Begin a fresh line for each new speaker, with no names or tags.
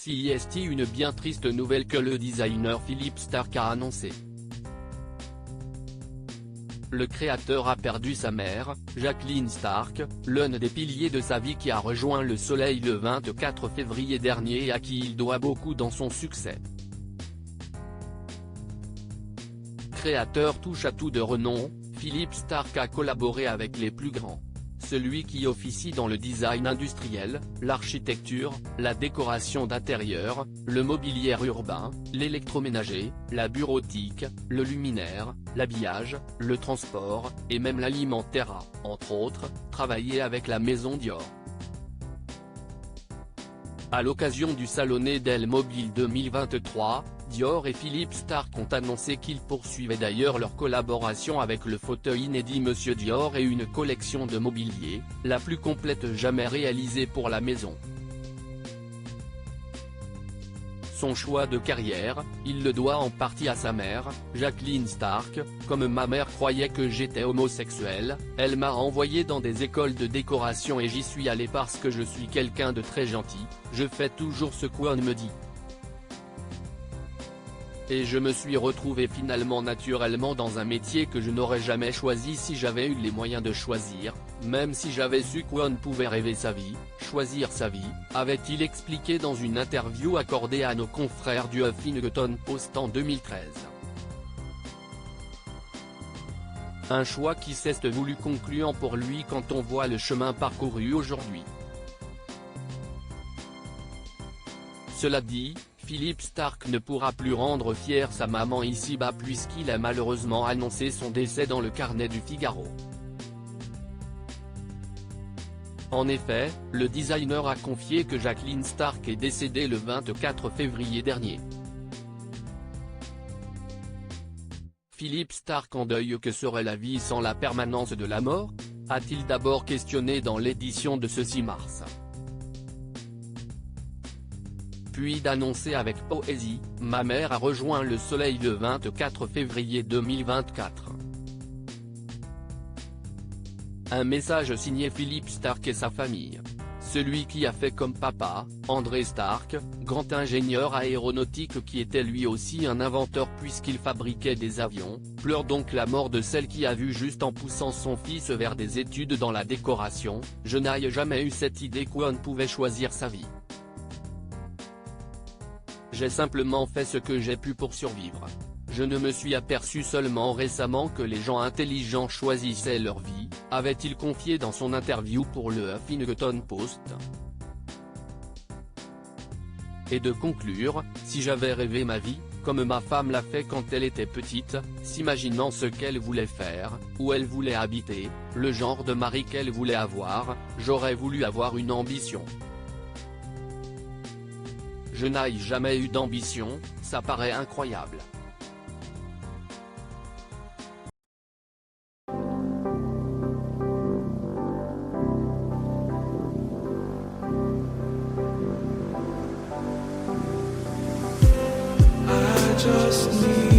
C'est une bien triste nouvelle que le designer Philippe Starck a annoncée. Le créateur a perdu sa mère, Jacqueline Starck, l'un des piliers de sa vie qui a rejoint le soleil le 24 février dernier et à qui il doit beaucoup dans son succès. Créateur touche-à-tout de renom, Philippe Starck a collaboré avec les plus grands. Celui qui officie dans le design industriel, l'architecture, la décoration d'intérieur, le mobilier urbain, l'électroménager, la bureautique, le luminaire, l'habillage, le transport, et même l'alimentaire a, entre autres, travaillé avec la maison Dior. À l'occasion du Salone del Mobile 2023, Dior et Philippe Starck ont annoncé qu'ils poursuivaient d'ailleurs leur collaboration avec le fauteuil inédit Monsieur Dior et une collection de mobilier, la plus complète jamais réalisée pour la maison. Son choix de carrière, il le doit en partie à sa mère, Jacqueline Starck. Comme ma mère croyait que j'étais homosexuel, elle m'a envoyé dans des écoles de décoration et j'y suis allé parce que je suis quelqu'un de très gentil, je fais toujours ce qu'on me dit. Et je me suis retrouvé finalement naturellement dans un métier que je n'aurais jamais choisi si j'avais eu les moyens de choisir, même si j'avais su qu'on pouvait rêver sa vie, choisir sa vie, avait-il expliqué dans une interview accordée à nos confrères du Huffington Post en 2013. Un choix qui s'est voulu concluant pour lui quand on voit le chemin parcouru aujourd'hui. Cela dit, Philippe Starck ne pourra plus rendre fière sa maman ici-bas puisqu'il a malheureusement annoncé son décès dans le carnet du Figaro. En effet, le designer a confié que Jacqueline Starck est décédée le 24 février dernier. Philippe Starck en deuil. Que serait la vie sans la permanence de la mort, a-t-il d'abord questionné dans l'édition de ce 6 mars. Puis d'annoncer avec poésie, ma mère a rejoint le soleil le 24 février 2024. Un message signé Philippe Starck et sa famille. Celui qui a fait comme papa, André Starck, grand ingénieur aéronautique qui était lui aussi un inventeur puisqu'il fabriquait des avions, pleure donc la mort de celle qui a vu juste en poussant son fils vers des études dans la décoration, je n'ai jamais eu cette idée qu'on pouvait choisir sa vie. J'ai simplement fait ce que j'ai pu pour survivre. Je ne me suis aperçu seulement récemment que les gens intelligents choisissaient leur vie, avait-il confié dans son interview pour le Huffington Post. Et de conclure, si j'avais rêvé ma vie, comme ma femme l'a fait quand elle était petite, s'imaginant ce qu'elle voulait faire, où elle voulait habiter, le genre de mari qu'elle voulait avoir, j'aurais voulu avoir une ambition. Je n'ai jamais eu d'ambition, ça paraît incroyable.
I just need